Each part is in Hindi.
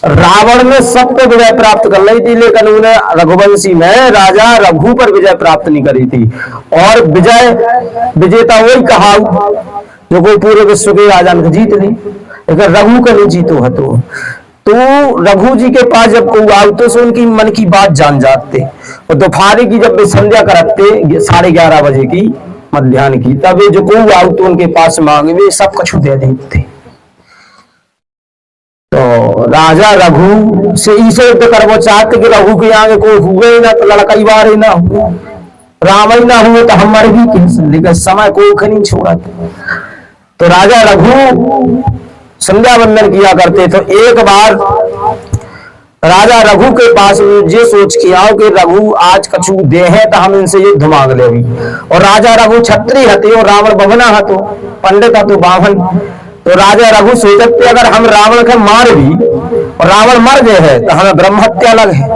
रावण ने सबको विजय प्राप्त कर ली थी, लेकिन उन्हें रघुवंशी में राजा रघु पर विजय प्राप्त नहीं करी थी। और विजेता वही कहा जो कोई पूरे विश्व के राजा ने जीत ली, लेकिन रघु का नहीं जीतो है। तो रघु जी के पास जब कोई आओ तो उनकी मन की बात जान जाते, और दोपहर की जब वे संध्या करते 11:30 बजे की मध्याह्न की, तब जो कोई आओ तो उनके पास मांगे वे सब कुछ दे देते। तो राजा रघु से इसे युद्ध करवो चाहते कि रघु के आगे कोई हुए ना तो लड़का ही बार ही ना हुआ, राम ही ना हुए तो हम मर भी, लेकिन समय कोई नहीं छोड़ा। तो राजा रघु संध्या वंदन किया करते। तो एक बार राजा रघु के पास ये सोच के आओ कि रघु आज कछु दे है तो हम इनसे युद्ध मांग ले। और राजा रघु क्षत्रिय हते और रावण बभना हतो, पंडित हतो बाभन। तो राजा रघु सोचते अगर हम रावण के मार भी और रावण मर गए है तो हमें ब्रह्म हत्या लग है,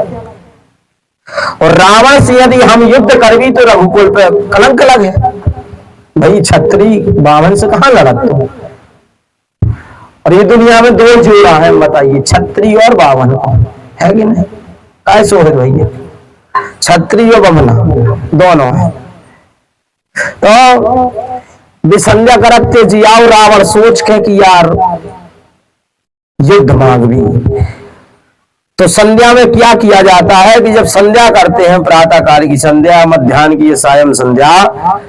और रावण से यदि हम युद्ध कर भी तो रघुकुल पे कलंक लगे। भाई क्षत्रिय बाभन से कहां लड़त तो, और ये दुनिया में दो जोड़ा है, बताइए क्षत्रिय और बाभन है कि नहीं? कैसे है भैया, क्षत्रिय और बमना दोनों है। तो विसंध्या करते जियाओ रावण सोच के कि यार युद्ध मांग भी। तो संध्या में क्या किया जाता है कि जब संध्या करते हैं प्रातः काल की संध्या, मध्याह्न की सायं संध्या,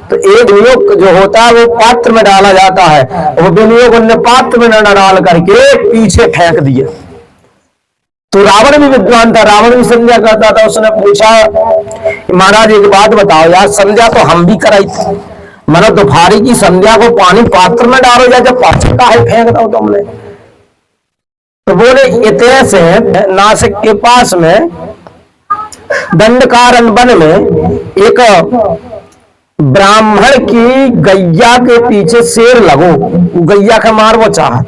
तो एक विनियोग जो होता है वो पात्र में डाला जाता है, वो विनियोग उन्हें पात्र में न डाल करके पीछे फेंक दिया। तो रावण भी विद्वान था, रावण भी संध्या करता था। उसने पूछा महाराज एक बात बताओ यार, संध्या तो हम भी कराई थी, मनो दोपहरी की संध्या को पानी पात्र में डालो या जब पात्र का है फेंक दो तुमने। तो बोले इतने से नासिक के पास में दंडकारण्य वन में एक ब्राह्मण की गैया के पीछे शेर लगो, गैया का मार वो चाहत,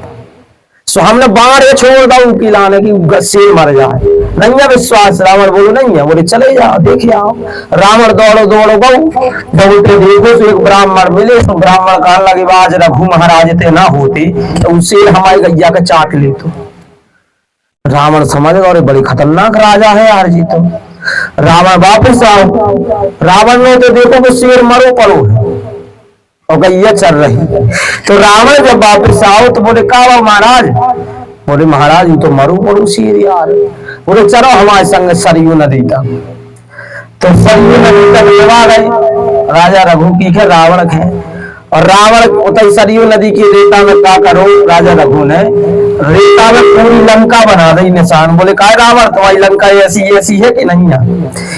सो हमने बाण ये छोड़ दो की लाने की शेर मर जाए। नहीं है विश्वास, रावण बोलो नहीं है, बोले चले जाओ देखिए आओ। रावण दौड़ो दौड़ो गौ दौड़ते देखो तो एक ब्राह्मण मिले। तो ब्राह्मण कहने लगे आज रघु महाराज थे ना होते तो शेर हमारी गैया का चाट ले। तो रावण समझ गए बड़ी खतरनाक राजा है यार जी। तो रावण वापिस आओ, रावण ने तो देखो कि शेर मरो पड़ो है और गैया चल रही। तो रावण जब वापिस आओ तो बोले कहा महाराज, बोले महाराज ये तो मरो पड़ो शेर यार। बोले चलो हमारे संग सरयू नदी तक। तो सरयू नदी तक लेवा गए राजा रघु की है रावण है, और रावण उतर सरयू नदी की रेता में क्या करो, राजा रघु ने रेता में पूरी लंका बना दी निशान। बोले कहा रावण तुम्हारी लंका ऐसी ऐसी है कि नहीं है?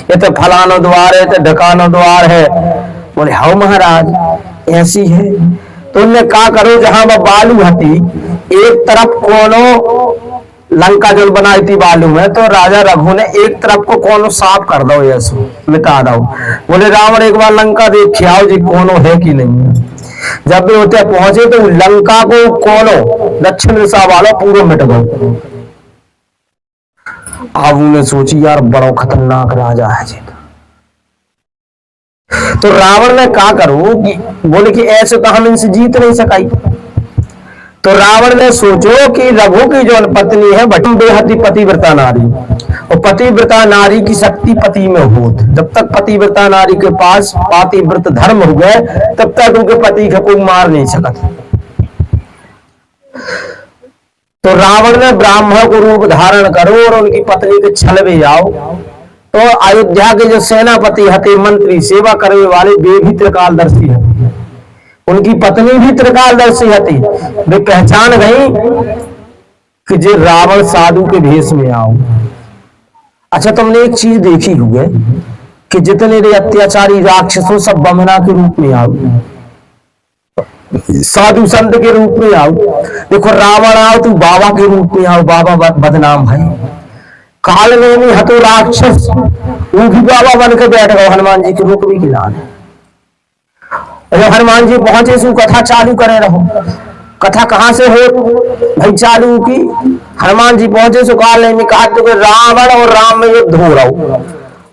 ये तो फलानो द्वार है, तो ढकानो द्वार है। बोले हाँ महाराज ऐसी है। तो उन्हें क्या करो जहां वह बालू हती एक तरफ कोनो लंका जो बनाई थी बालू में, तो राजा रघु ने एक तरफ को कोनो साफ कर दो, ऐसो मिटा दो। बोले रावण एक बार लंका देख आओ जी कोनो है कि नहीं है। जब भी होते पहुंचे तो लंका को कोनो दक्षिण दिशा वाला पूरा मिट गया। अब उन्हें सोची यार बड़ा खतरनाक राजा है जी। तो रावण ने कहा करो कि बोले कि ऐसे तो हम इनसे जीत नहीं सकाई। तो रावण ने सोचो कि रघु की जो पत्नी है बड़ी बेहद पतिव्रता नारी, और पतिव्रता नारी की शक्ति पति में हो। जब तक पतिव्रता नारी के पास पातिव्रत धर्म हो गए तब तक उनके पति को कोई मार नहीं सकता। तो रावण ने ब्राह्मण को रूप धारण करो और उनकी पत्नी के छल में आओ। तो अयोध्या के जो सेनापति हते मंत्री सेवा करने वाले वे भी त्रिकालदर्शी है, उनकी पत्नी भी त्रिकालदर्शी हती। वे पहचान गई कि जे रावण साधु के भेष में आओ। अच्छा तुमने एक चीज देखी हुई कि जितने रे अत्याचारी राक्षसों सब बमना के रूप में आओ, साधु संत के रूप में आओ। देखो रावण आओ तो बाबा के रूप में आओ, बाबा बदनाम है। काल में हतो राक्षस वो भी बाबा बन के बैठ गए हनुमान जी के रूप में खिलाने। जब हनुमान जी पहुंचे सु कथा चालू करे रहो। कथा कहां से हो भाई चालू की? हनुमान जी पहुंचे सो काल में कहा तो रावण और राम में युद्ध हो रहा हो।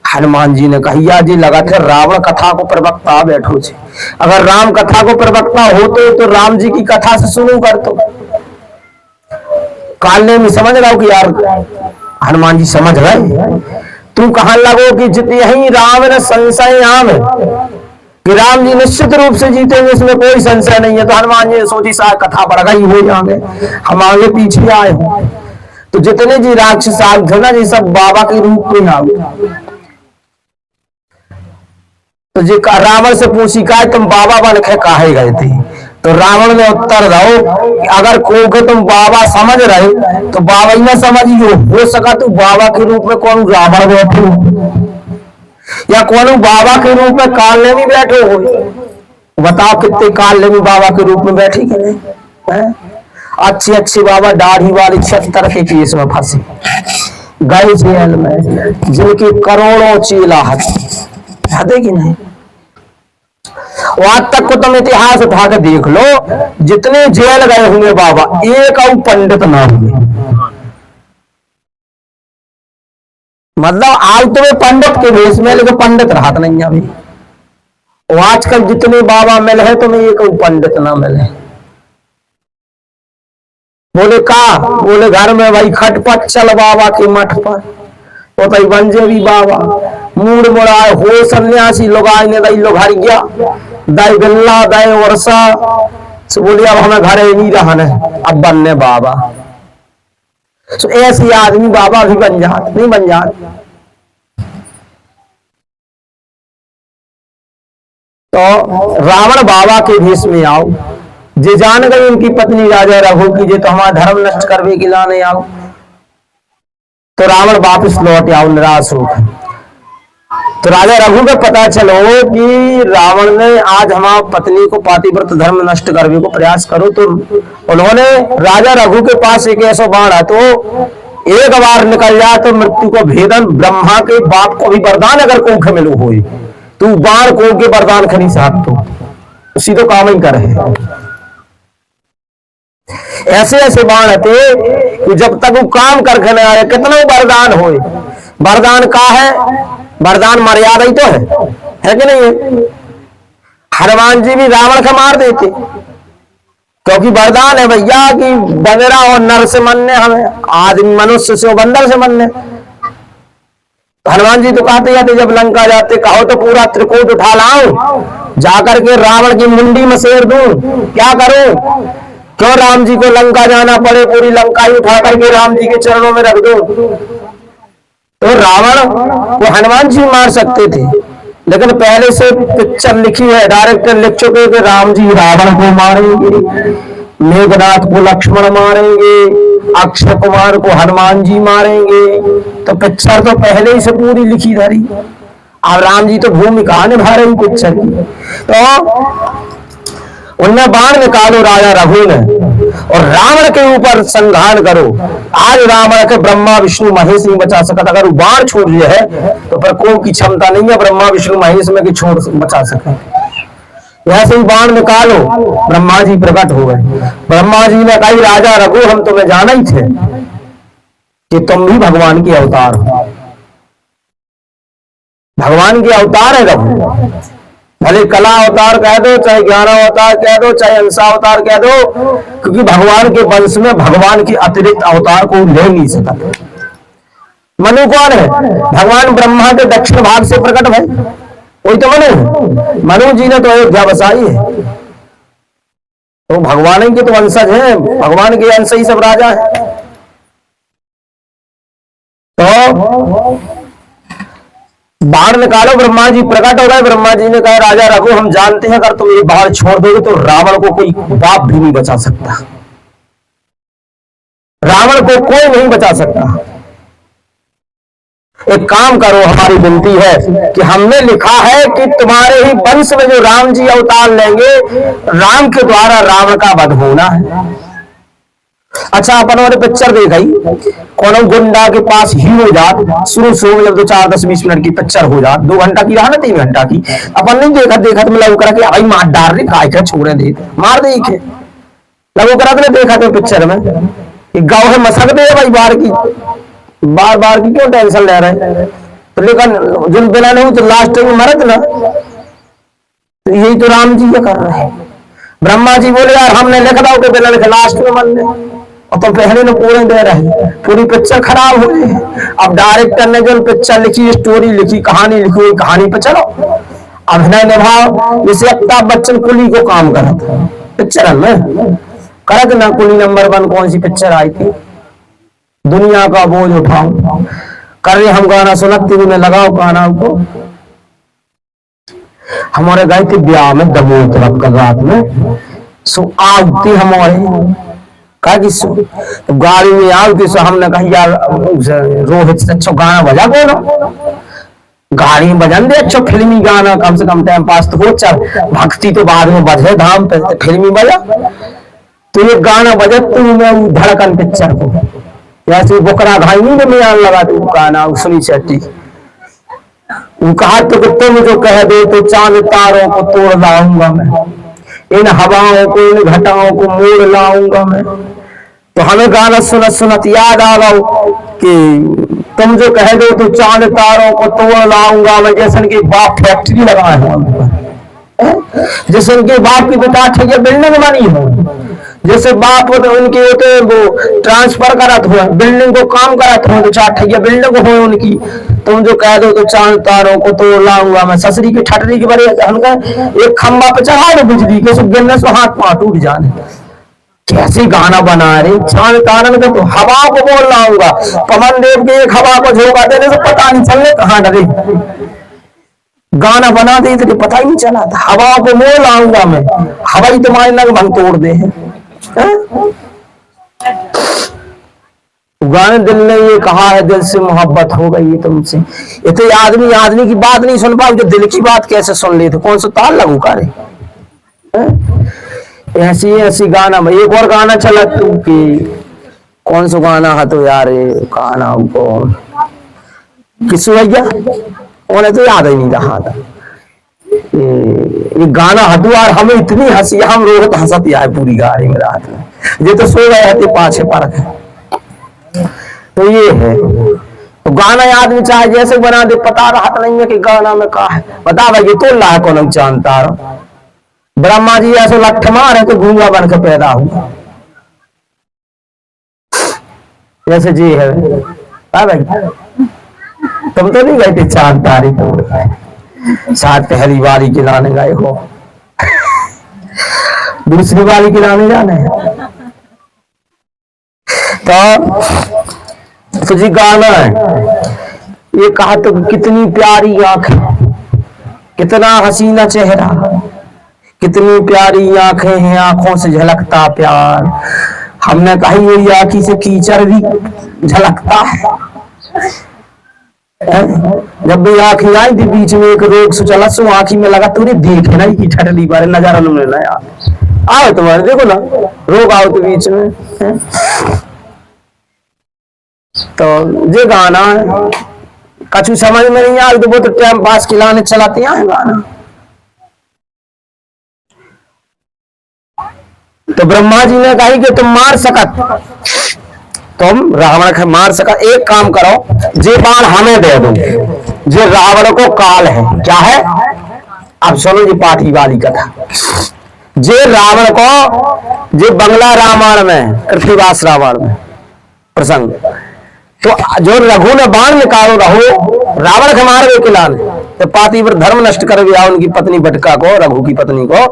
हनुमान जी ने कहिया जी लगा थे रावण कथा को प्रवक्ता बैठो छे, अगर राम कथा को प्रवक्ता होते तो राम जी की कथा से सुनू कर। तो कालने में समझ रहा हो कि यार हनुमान जी समझ रहे, तू कहां लगो कि जितनी यही राम ने संशय आम है कि राम जी निश्चित रूप से जीतेंगे, इसमें कोई संशय नहीं है। तो हनुमान जी ने सोची शायद कथा पर गई हो जाएंगे, हम आगे पीछे आए हो। तो जितने जी राक्षस आग थे ना जी सब बाबा के रूप में आ गए। तो जी रावण से पूछी का तुम बाबा बन के काहे गए थे? तो रावण ने उत्तर दो कि अगर को के तुम बाबा समझ रहे तो बाबा ही ना समझियो, हो सका तो बाबा के रूप में कौन रावण बैठे या कौन बाबा के रूप में कालने में बैठे हो। बताओ कितने कालने में बाबा के रूप में बैठे कि नहीं? अच्छी अच्छी बाबा दाढ़ी वाली 76 के केस में फंसे गए जेल में, जिनके करोड़ों चेला हते कि नहीं। आज तक को तुम इतिहास उठा के देख लो, जितने जेल गए होंगे बाबा एक और पंडित ना हुए। मतलब आज तुम्हें पंडित के भेष में, लेकिन पंडित राहत नहीं अभी। आजकल जितने बाबा मिले हैं तुम्हें एक और पंडित ना मिले। बोले का? बोले घर में भाई खटपट चल बाबा के मठ पर, तो भाई बंजे भी बाबा मूड मुड़ाए हो सन्यासी लोग आए ने दई लोग हरिया दाई गल्ला दाई वर्षा से बोले अब हमें घरे नहीं रहने, अब बनने बाबा। तो ऐसी आदमी बाबा भी बन जात नहीं बन जात। तो रावण बाबा के भेष में आओ, जे जान गई उनकी पत्नी राजा रघु की जे तो हमारा धर्म नष्ट करवे के लाने आओ। तो रावण वापस लौट आओ निराश होकर। तो राजा रघु को पता चलो कि रावण ने आज हमारी पत्नी को पातिव्रत धर्म नष्ट करने को प्रयास करो। तो उन्होंने राजा रघु के पास एक ऐसा बाण है, तो एक बार निकल जाए तो मृत्यु को भेदन, ब्रह्मा के बाप को भी वरदान अगर कोख मिलो हो तू बाण को के वरदान खरी साथ तो उसी तो काम ही करे। ऐसे ऐसे बाण थे कि जब तक वो काम करके न आए कितना वरदान हो। वरदान का है? वरदान मर्यादा ही तो है कि नहीं है? हनुमान जी भी रावण का मार देते क्योंकि वरदान है भैया कि बंदरा और नर से मनने, हमें आदमी मनुष्य से और बंदर से मनने। हनुमान जी तो कहते जाते जब लंका जाते कहो तो पूरा त्रिकूट उठा लाओ, जाकर के रावण की मुंडी में सेर दूं, क्या करूं? क्यों राम जी को लंका जाना पड़े, पूरी लंका ही उठा करके राम जी के चरणों में रख दो। तो रावण को हनुमान जी मार सकते थे, लेकिन पहले से पिक्चर लिखी है, डायरेक्टर लिख चुके कि राम जी रावण को मारेंगे, मेघनाथ को लक्ष्मण मारेंगे, अक्षय कुमार को हनुमान जी मारेंगे। तो पिक्चर तो पहले ही से पूरी लिखी धरी। अब राम जी तो भूमिका निभा रही पिक्चर की। तो उनने बाण निकालो राजा रघु ने और रावण के ऊपर संधान करो। आज रावण के ब्रह्मा विष्णु महेश नहीं बचा सकता। अगर वो बाण छोड़ दिया है तो पर कोई की क्षमता नहीं है ब्रह्मा विष्णु महेश में कि छोड़ बचा सके। वैसे ही बाण निकालो, ब्रह्मा जी प्रकट हो गए। ब्रह्मा जी ने कहा राजा रघु हम तुम्हें जाना ही थे कि तुम भी भगवान के अवतार हो। भगवान के अवतार है रघु, भले कला अवतार कह दो, चाहे ज्ञान अवतार कह दो, चाहे अंश अवतार कह दो, क्योंकि भगवान के वंश में भगवान के अतिरिक्त अवतार को ले नहीं सकता। मनु कौन है? भगवान ब्रह्मा के दक्षिण भाग से प्रकट है, वही तो मनु। मनु जी ने तो अयोध्या बसाई है, तो भगवान के तो वंशज है, भगवान के अंश ही सब राजा है। तो बाण निकालो, ब्रह्मा जी प्रकट हो गए। ब्रह्मा जी ने कहा राजा रघु हम जानते हैं अगर तुम ये बाण छोड़ दोगे तो रावण को कोई बाप भी नहीं बचा सकता, रावण को कोई नहीं बचा सकता। एक काम करो, हमारी विनती है कि हमने लिखा है कि तुम्हारे ही वंश में जो राम जी अवतार लेंगे, राम के द्वारा रावण का वध होना है। अच्छा अपन और पिक्चर देखी, कौन गुंडा के पास हीरो जात शुरू से मतलब 4 10 20 मिनट की पिक्चर हो जात, 2 घंटा की रहा ना 3 घंटा की, अपन नहीं देखा मतलब करा कि भाई मार डाल रही काय क्या छोड़े दे मार दे के लगो करा तो देखा तो पिक्चर में गाँव है मसक दे भाई बार की क्यों टेंशन ले रहे। तो लेकिन जिन बिना नहीं तो लास्ट में मरत ना, तो यही तो राम जी ये कर रहे हैं। ब्रह्मा जी बोले यार हमने लिख दो कि बिना लिखे लास्ट में मरने, और तुम पहले न पूरे दे रहे, पूरी पिक्चर खराब हो गई। अब डायरेक्टर ने जो पिक्चर लिखी, स्टोरी लिखी, कहानी लिखी, वही कहानी पे चलो, अभिनय निभाओ। जैसे अमिताभ बच्चन कुली को काम करा था पिक्चर में, करत ना कुली नंबर 1 कौन सी पिक्चर आई थी, दुनिया का बोझ उठाओ, कर रहे हम गाना सुनत टीवी में लगाओ गाना को। हमारे गए थे ब्याह में दमोह तरफ कल रात में, सो आती हमारे कहा कि तो गाड़ी में आती, सो हमने कहा यार रोहित से अच्छा गाना बजा बोलो, गाड़ी में बजन दे अच्छा फिल्मी गाना, कम से कम टाइम पास तो हो, चल भक्ति तो बाद में बजे धाम पे, फिल्मी बजा तो ये गाना बजा तो मैं धड़कन पिक्चर को, जैसे बोकरा घाई नहीं में आने लगा तो गाना सुनी चट्टी, वो कहा तो तुम जो कह दो तो चांद तारों को तोड़ लाऊंगा मैं, इन हवाओं को इन घटाओं को मोड़ लाऊंगा मैं। तो हमें गाना सुनत सुनत याद आ रहा कि तुम जो कह दो तो चांद तारों को तोड़ लाऊंगा मैं, जैसे कि बाप फैक्ट्री लगाए हो, जैसे उनके बाप की बेटा ठेके बिल्डिंग बनी हो, जैसे बाप उनके होते वो ट्रांसफर करत हो, बिल्डिंग को काम करत हो, तो 4 ठेके बिल्डिंग हो उनकी। तुम जो कह दो तो चांद तारों को तोड़ लाऊंगा मैं, ससरी की ठटरी की बड़े हल्का एक खंबा पे चढ़ा दो बिजली के, गिरने से हाथ पांव टूट जाने। कैसे गाना बना रहे, चांद तारन का तो हवा को बोल लाऊंगा, पवन देव के एक हवा को झोंका देने से पता नहीं चलने कहाँ डरे, गाना बना दे तो पता ही नहीं चला था, हवा को मोड़ लाऊंगा मैं, हवा ही तुम्हारे नग भंग तोड़ दे है। गाने दिल ने ये कहा है दिल से मोहब्बत हो गई तुमसे, ये तो आदमी की बात नहीं सुन पाओ, जो दिल की बात कैसे सुन ले, तो कौन सा ताल लगू करे। ऐसी गाना में एक और गाना चला तू कि कौन सा गाना है तो यार, गाना को किस भैया उन्हें तो याद ही नहीं रहा था, ये गाना हटुआर हमें इतनी हंसी, हम रोहित हंसत आए पूरी गाड़ी में रात में, ये तो सो गए थे पाछे पर। तो ये है तो गाना आदमी चाहे जैसे बना दे, पता रहा नहीं है कि गाना में कहा है, बता भाई तो ला कौन जानता रहो। ब्रह्मा जी ऐसे लठ मारे तो गूंगा बन के पैदा हुआ, जैसे जी है भाई। तुम तो नहीं गए थे चांद तारे तो साथ पहली बारी खिलाने गए हो, दूसरी बारी खिलाने जाने तो जी गाना है ये, कहा तो कितनी प्यारी आंखें, कितना हसीना चेहरा, कितनी प्यारी आंखें हैं, आंखों से झलकता प्यार। हमने कही हुई आंखी से कीचड़ भी झलकता है। जब भी आंखी आई थी बीच में एक रोग से चला, सो आंखी में लगा तुमने देखे ना की ठटली बारे नजारा ना आओ तुम्हारे देखो ना रोग आओ तो बीच में है? तो ये गाना कछु समझ में नहीं आ, तो वो तो टाइम पास खिलाने चलाते हैं गाना। तो ब्रह्मा जी ने कहा कि तुम मार सकत, तुम रावण को मार सकत, एक काम करो जे बाण हमें दे दो, जे रावण को काल है क्या है। अब सुनो जी पाठी वाली कथा, जे रावण को जे बंगला रामायण में कृतिवास रावण में प्रसंग, तो जो रघु ने बाण निकालो रहो रावण के मारे किलाने, तो पाती पर धर्म नष्ट कर गया उनकी पत्नी बटका को, रघु की पत्नी को।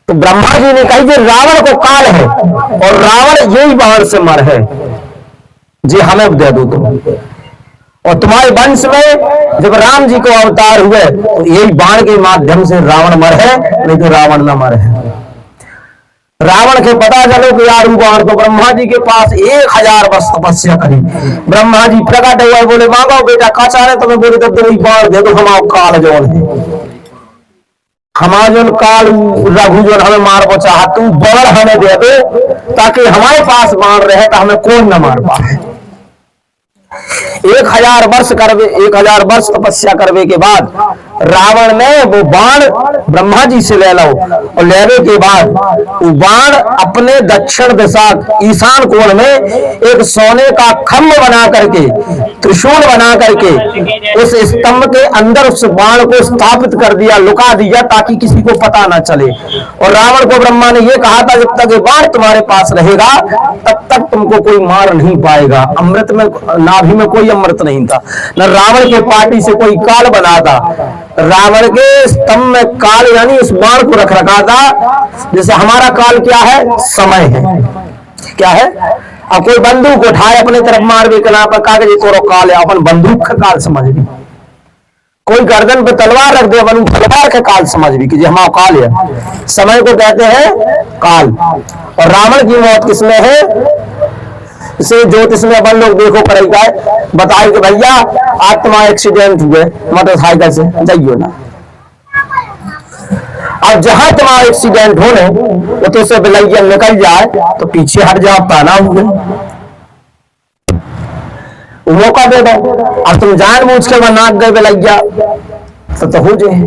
तो ब्रह्मा जी ने कहा कि रावण को काल है और रावण यही बाण से मर है, जी हमें दे दो तुम। और तुम्हारे वंश में जब राम जी को अवतार हुए तो यही बाण के माध्यम से रावण मर है, नहीं तो रावण न मर है। रावण के पता चलो कि यार बाण तो ब्रह्मा जी के पास 1000 वर्ष तपस्या करी, ब्रह्मा जी प्रकट हुआ, बोले मांगो बेटा का चाह रहे, तुम्हें बोले तब वही बाण दे दो, हम काल जोड़ है हमारा जो काल रघु जो हमें मार को चाह, तू बाण हमें दे दो ताकि हमारे पास बाण रहे तो हमें कौन न मार पाए। 1000 वर्ष करवे, 1000 वर्ष तपस्या करवे के बाद रावण ने वो बाण ब्रह्मा जी से ले लो, और लेने के बाद वो बाण अपने दक्षिण दिशा ईशान कोण में एक सोने का खम्भ बना करके, त्रिशूल बना करके उस स्तंभ के अंदर उस बाण को स्थापित कर दिया, लुका दिया, ताकि किसी को पता ना चले। और रावण को ब्रह्मा ने यह कहा था, जब तक ये बाण तुम्हारे पास रहेगा तब तक तुमको कोई मार नहीं पाएगा। अमृत में, नाभि में कोई अमृत नहीं था, न रावण के पार्टी से कोई काल बना था। रावण के स्तंभ में काल यानी उस बाण को रख रखा था। जैसे हमारा काल क्या है? समय है। क्या है? अब कोई बंदूक उठाए अपने तरफ मार भी कना पर कागज तोरो काल है, अपन बंदूक का काल समझ भी। कोई गर्दन पे तलवार रख दे, अपन तलवार का काल समझ भी कि हमारा काल है। समय को कहते हैं काल। और रावण की मौत किसमें है? इसे ज्योतिष में अपन लोग देखो करेगा, बताए कि भैया आज तुम्हारा एक्सीडेंट हुए मोटरसाइकिल से, जाइयो ना। अब जहां तुम्हारा एक्सीडेंट होने वो तो से बिलैया निकल जाए तो पीछे हट जाओ, ताना हुए, मौका दे दो। अब तुम जानबूझ के नाक गए बिलैया तो हो जाए,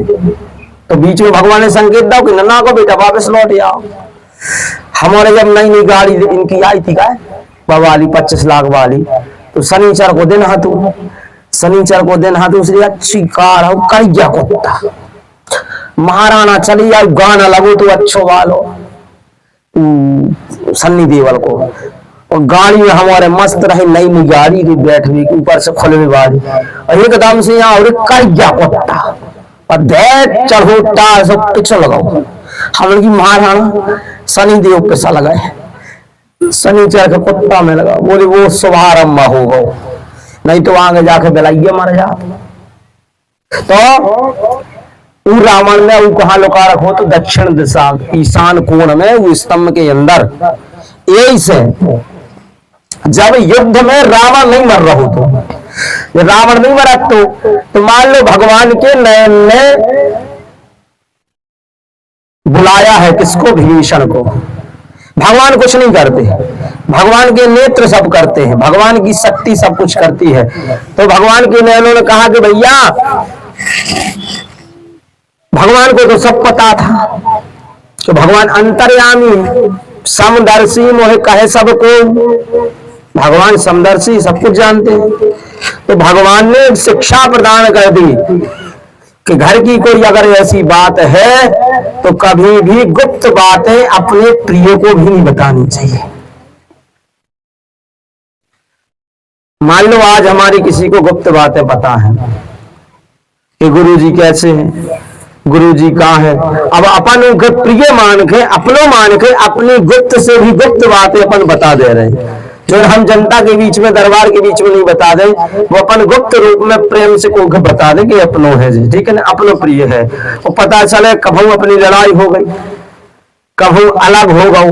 तो बीच में भगवान ने संकेत दो कि नन्ना को बेटा वापस लौट आओ। हमारे जब नई नई गाड़ी इनकी आई थी क्या वाली 25 लाख वाली, तो शनिचर को दिन हाथू, शनिचर को दिन हाथू उसकी अच्छी कार हो, करिया कुत्ता महाराणा चली जाओ, गाना लगो तो अच्छो वालो सन्नी देवल को। और गाड़ी में हमारे मस्त रहे, नई नई गाड़ी थी, बैठ हुई ऊपर से खुलवी वाली, और एकदम से यहाँ और करिया कुत्ता और दे चढ़ोटा सब पीछे लगाओ। हम की महाराणा सनी देव पैसा लगाए, शनिचर के कुत्ता में लगा, बोले वो शुभारंभ होगा, नहीं तो आगे जाके बिलाइए मर जा। तो रावण ने वो कहा लुका रखो, तो दक्षिण दिशा ईशान कोण में वो स्तंभ के अंदर। यही से जब युद्ध में रावण नहीं मर रहा तो, रावण नहीं मरा तो मान लो भगवान के नयन ने बुलाया है किसको? विभीषण को। भगवान कुछ नहीं करते, भगवान के नेत्र सब करते हैं, भगवान की शक्ति सब कुछ करती है। तो भगवान के नयनों ने कहा कि भैया, भगवान को तो सब पता था तो भगवान अंतर्यामी समदर्शी मोहे कहे सबको, भगवान समदर्शी सब कुछ जानते हैं। तो भगवान ने शिक्षा प्रदान कर दी कि घर की कोई अगर ऐसी बात है तो कभी भी गुप्त बातें अपने प्रिय को भी नहीं बतानी चाहिए। मान लो आज हमारी किसी को गुप्त बातें पता है कि गुरुजी कैसे हैं, गुरुजी कहाँ है, अब अपन प्रिय मान के, अपनों मान के अपनी गुप्त से भी गुप्त बातें अपन बता दे रहे हैं, जो हम जनता के बीच में, दरबार के बीच में नहीं बता दे, वो अपन गुप्त रूप में प्रेम से को बता दे कि अपनों है जी, ठीक है ना, अपनों प्रिय है। और पता चले कभू अपनी लड़ाई हो गई, कभू अलग हो गए,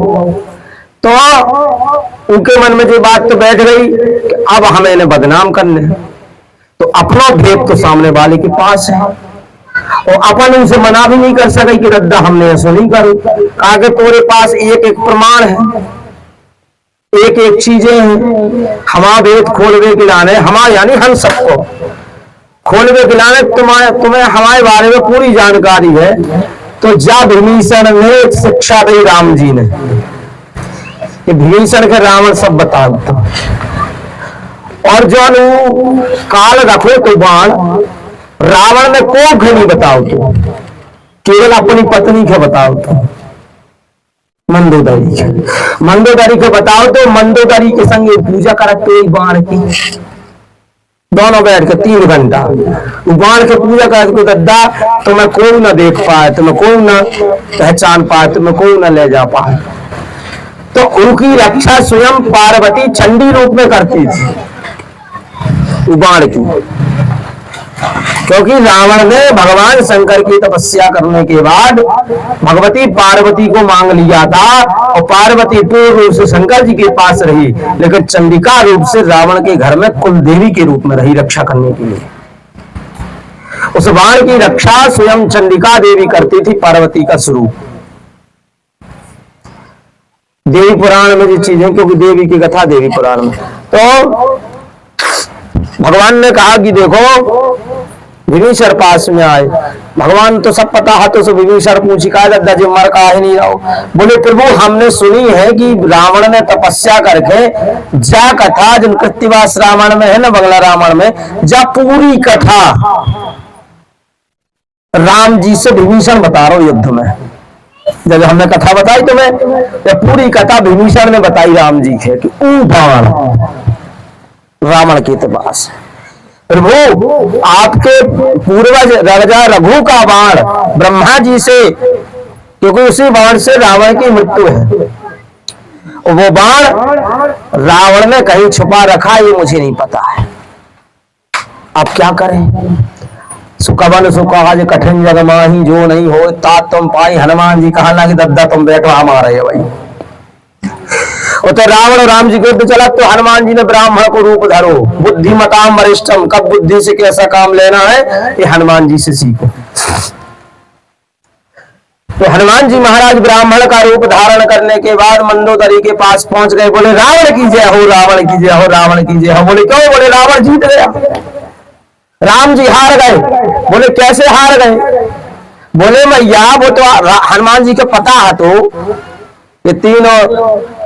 तो उनके मन में जो बात तो बैठ गई कि अब हमें इन्हें बदनाम करने, तो अपना भेद तो सामने वाले के पास है, और अपन उनसे मना भी नहीं कर सके कि रद्दा हमने ऐसा नहीं करो। आगे तोरे पास एक एक प्रमाण है, एक एक चीजें हैं, हमारा भेद खोलवे गिलाने, हमारा यानी हम सबको खोलवे गिलाने, तुम्हें हमारे बारे में पूरी जानकारी है। तो जा विभीषण ने शिक्षा दी राम जी ने, कि विभीषण के रावण सब बता दो, और जो काल रखो कोई बाण, रावण ने को नहीं बताओ, तो केवल अपनी पत्नी के बताओ, तो मंदोदरी को बताओ, तो मंदोदरी के संग पूजा करते एक बाण की, दोनों बैठ के 3 घंटा बाण के पूजा करते, दद्दा तुम्हें कोई ना देख पाए, तुम्हें कोई ना पहचान पाए, तुम्हें कोई ना ले जा पाए। तो उनकी रक्षा स्वयं पार्वती चंडी रूप में करती थी बाण की, क्योंकि रावण ने भगवान शंकर की तपस्या करने के बाद भगवती पार्वती को मांग लिया था, और पार्वती पूर्ण रूप से शंकर जी के पास रही, लेकिन चंडिका रूप से रावण के घर में कुल देवी के रूप में रही रक्षा करने के लिए। उस बाण की रक्षा स्वयं चंडिका देवी करती थी, पार्वती का स्वरूप। देवी पुराण में जो चीजें, क्योंकि देवी की कथा देवी पुराण में, तो भगवान ने कहा कि देखो विभीषण पास में आए, भगवान तो सब पता है, तो विभीषण पूछी का दद्दा जी मर का ही नहीं रहो। बोले प्रभु हमने सुनी है कि रावण ने तपस्या करके जा कथा जिन कृत्तिवास रावण में है ना, बंगला रावण में जा पूरी कथा राम जी से विभीषण बता रहा हूं युद्ध में। जब हमने कथा बताई तुम्हें, तो पूरी कथा विभीषण ने बताई राम जी के कि ऊ बाण रावण के पास, प्रभु आपके पूर्वज राजा रघु का बाण ब्रह्मा जी से, क्योंकि उसी बाण से रावण की मृत्यु है, वो बाण रावण ने कहीं छुपा रखा ये मुझे नहीं पता है, आप क्या करें। सुखवन सुखाज कठिन जग माही जो नहीं हो तात तुम पाई, हनुमान जी कहा ना कि दद्दा तुम बैठो हमारे है भाई। तो रावण और राम जी को युद्ध चला, तो हनुमान जी ने ब्राह्मण को रूप धरो बुद्धिमताम वरिष्ठम, कब बुद्धि से कैसा काम लेना है ये हनुमान जी से सीखो। तो हनुमान जी महाराज ब्राह्मण का रूप धारण करने के बाद मंदोदरी के पास पहुंच गए। बोले रावण की जय हो, रावण की जय हो, रावण की जय हो। बोले क्यों? बोले रावण जीत गया, राम जी हार गए। बोले कैसे हार गए? बोले मैया वो तो हनुमान जी को पता है तो ये तीनों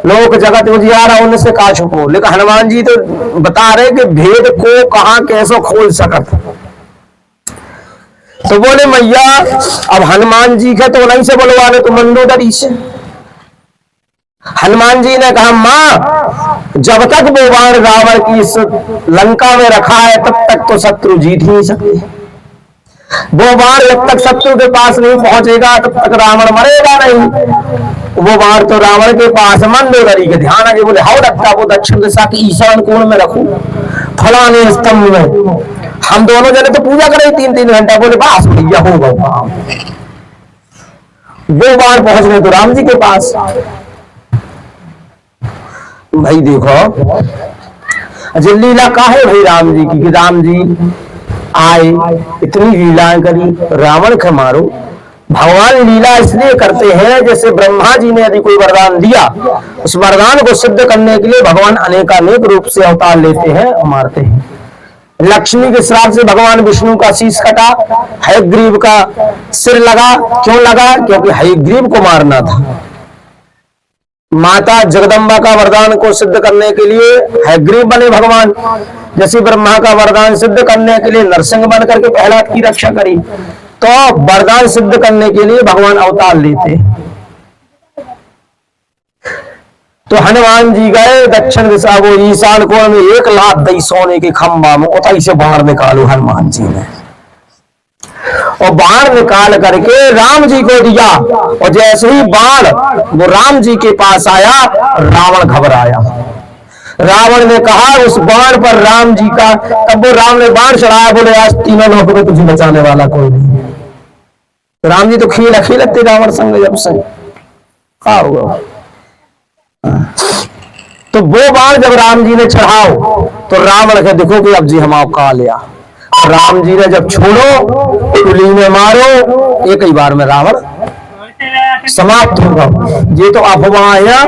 लोक जगत उजियारा उनसे का छुपो, लेकिन हनुमान जी तो बता रहे कि भेद को कहां कैसे खोल सकत। तो बोले मैया अब हनुमान जी के तो नहीं से बोलवाने, तो मंदोदरी से। हनुमान जी ने कहा मां जब तक वो बाण रावण की इस लंका में रखा है तब तक तो शत्रु जीत ही नहीं सकते। वो बाण जब तक शत्रु के पास नहीं पहुंचेगा तब तक रावण मरेगा नहीं। वो बाण तो रावण के पास मंदोदरी के ध्यान है। बोले हाउ रखता, वो दक्षिण दिशा की ईशान कोण में रखू फलाने स्तंभ में। हम दोनों जने तो पूजा करें 3-3 घंटा। बोले बस भैया होगा। वो बाण पहुंच गए तो राम जी के पास। भाई देखो अजय लीला का है भाई राम जी की, कि राम जी आए इतनी लीलाएं करी, रावण के मारो। भगवान लीला इसलिए करते हैं जैसे ब्रह्मा जी ने यदि कोई वरदान दिया, उस वरदान को सिद्ध करने के लिए भगवान अनेकानेक रूप से अवतार लेते हैं और मारते हैं। लक्ष्मी के श्राप से भगवान विष्णु का शीश कटा, हयग्रीव का सिर लगा। क्यों लगा? क्योंकि हयग्रीव को मारना था। माता जगदम्बा का वरदान को सिद्ध करने के लिए हयग्रीव बने भगवान, जैसे ब्रह्मा का वरदान सिद्ध करने के लिए नरसिंह बन करके प्रहलाद की रक्षा करी। तो वरदान सिद्ध करने के लिए भगवान अवतार लेते। तो हनुमान जी गए दक्षिण दिशा वो ईशान कोण में, 1 लाख दई सोने के खंबा में उताई से बाण निकालो हनुमान जी ने, और बाण निकाल करके राम जी को दिया। और जैसे ही बाण वो राम जी के पास आया, रावण घबराया। रावण ने कहा उस बाण पर राम जी का, तब वो राम ने बाण चढ़ाया। बोले आज तीनों लोगों को तुझे बचाने वाला कोई नहीं। तो राम जी तो खीलते रावण संग जब से क्या होगा। तो वो बाण जब राम जी ने चढ़ाओ तो रावण के देखो कि अब जी हम का लिया। राम जी ने जब छोड़ो कुली में मारो, एक ही बार में रावण समाप्त होगा। ये तो अफवाह है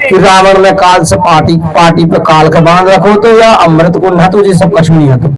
कि रावण ने काल से पाटी पे काल का बांध रखो तो या अमृत को न तो ये सब कछ नहीं है। तो